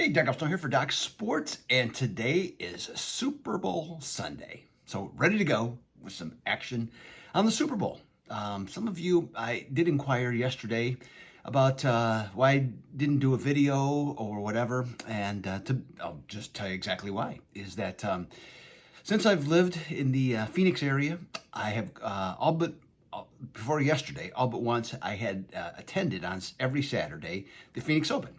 Hey, Doug Upstone here for Doc Sports, and today is Super Bowl Sunday. So ready to go with some action on the Super Bowl. Some of you, I did inquire yesterday about why I didn't do a video or whatever, and I'll just tell you exactly why. Is that since I've lived in the Phoenix area, I have before yesterday, all but once, I had attended on every Saturday the Phoenix Open.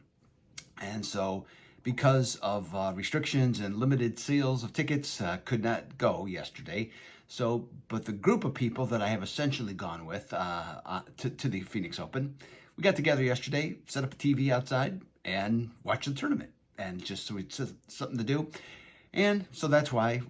And so, because of restrictions and limited sales of tickets, could not go yesterday. So, but the group of people that I have essentially gone with to the Phoenix Open, we got together yesterday, set up a TV outside, and watched the tournament. And just so it's something to do. And so that's why,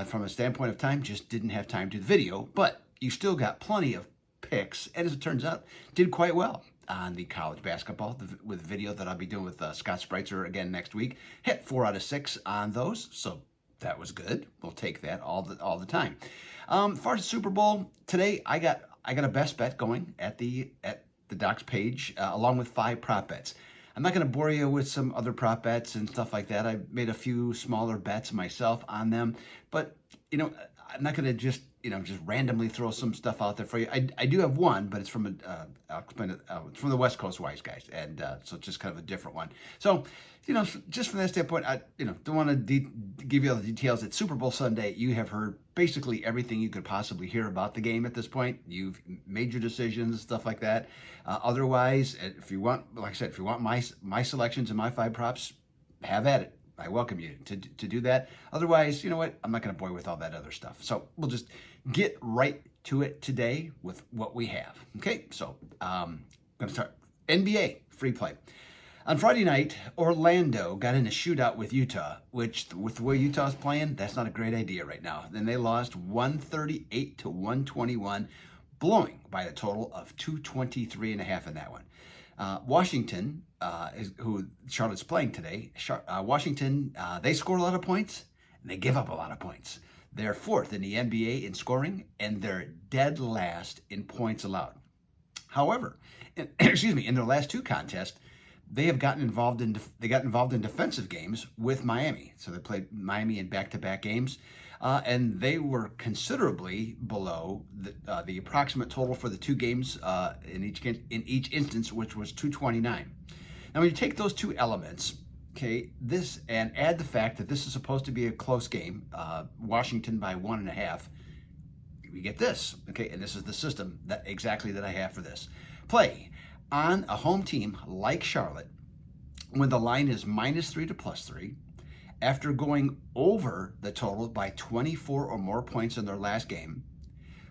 from a standpoint of time, just didn't have time to do the video. But you still got plenty of picks, and as it turns out, did quite well on the college basketball with the video that I'll be doing with Scott Spreitzer again next week. Hit 4 out of 6 on those, so that was good. We'll take that all the time. As far as the Super Bowl today, I got a best bet going at the Docs page along with 5 prop bets. I'm not going to bore you with some other prop bets and stuff like that. I made a few smaller bets myself on them, but I'm not going to just randomly throw some stuff out there for you. I do have one, but it's from I'll explain it. It's from the West Coast Wise Guys, and so it's just kind of a different one. So, just from that standpoint, I don't want to give you all the details. It's Super Bowl Sunday. You have heard basically everything you could possibly hear about the game at this point. You've made your decisions, stuff like that. Otherwise, if you want, like I said, if you want my selections and my 5 props, have at it. I welcome you to do that. Otherwise, you know what? I'm not going to bore you with all that other stuff. So we'll just get right to it today with what we have. Okay, so I'm going to start. NBA free play. On Friday night, Orlando got in a shootout with Utah, which with the way Utah's playing, that's not a great idea right now. Then they lost 138 to 121, blowing by a total of 223.5 in that one. Washington, who Charlotte's playing today, Washington, they score a lot of points and they give up a lot of points. They're 4th in the NBA in scoring, and they're dead last in points allowed. However, in their last 2 contests, they got involved in defensive games with Miami. So they played Miami in back-to-back games, and they were considerably below the approximate total for the 2 games in each instance, which was 229. Now, when you take those 2 elements, okay, this and add the fact that this is supposed to be a close game, Washington by 1.5, we get this. Okay, and this is the system that I have for this play. On a home team like Charlotte, when the line is -3 to +3, after going over the total by 24 or more points in their last game,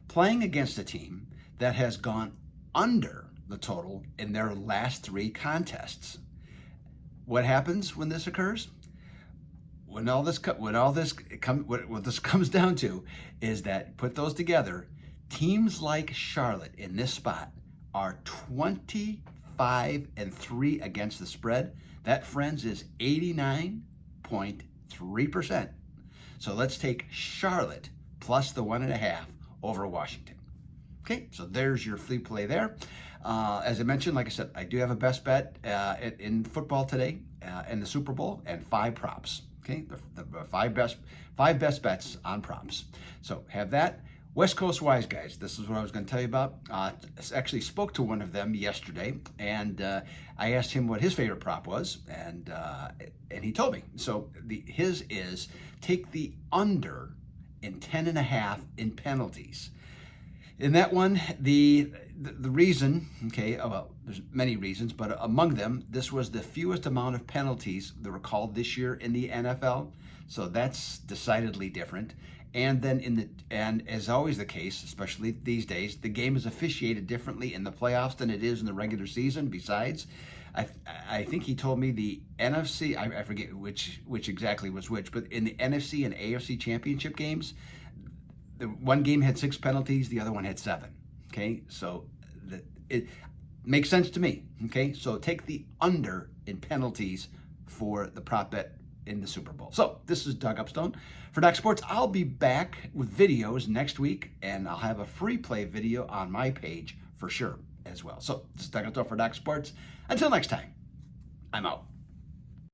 playing against a team that has gone under the total in their last 3 contests. What happens when this occurs? What this comes down to is that, put those together, teams like Charlotte in this spot are 25-3 against the spread. That, friends, is 89.3%. So let's take Charlotte plus the 1.5 over Washington. Okay, so there's your free play there. As I mentioned, like I said, I do have a best bet in football today in the Super Bowl, and 5 props. Okay, the 5 best bets on props. So have that. West Coast Wise Guys, this is what I was going to tell you about. I actually spoke to one of them yesterday, and I asked him what his favorite prop was, and he told me. So his is take the under in 10.5 in penalties. In that one, the reason, okay, well, there's many reasons, but among them, this was the fewest amount of penalties that were called this year in the NFL. So that's decidedly different. And then and as always the case, especially these days, the game is officiated differently in the playoffs than it is in the regular season. Besides, I think he told me the NFC, I forget which exactly was which, but in the NFC and AFC championship games, the one game had 6 penalties, the other one had 7. Okay, so it makes sense to me. Okay, so take the under in penalties for the prop bet in the Super Bowl. So this is Doug Upstone for Doc Sports. I'll be back with videos next week, and I'll have a free play video on my page for sure as well. So this is Doug Upstone for Doc Sports. Until next time, I'm out.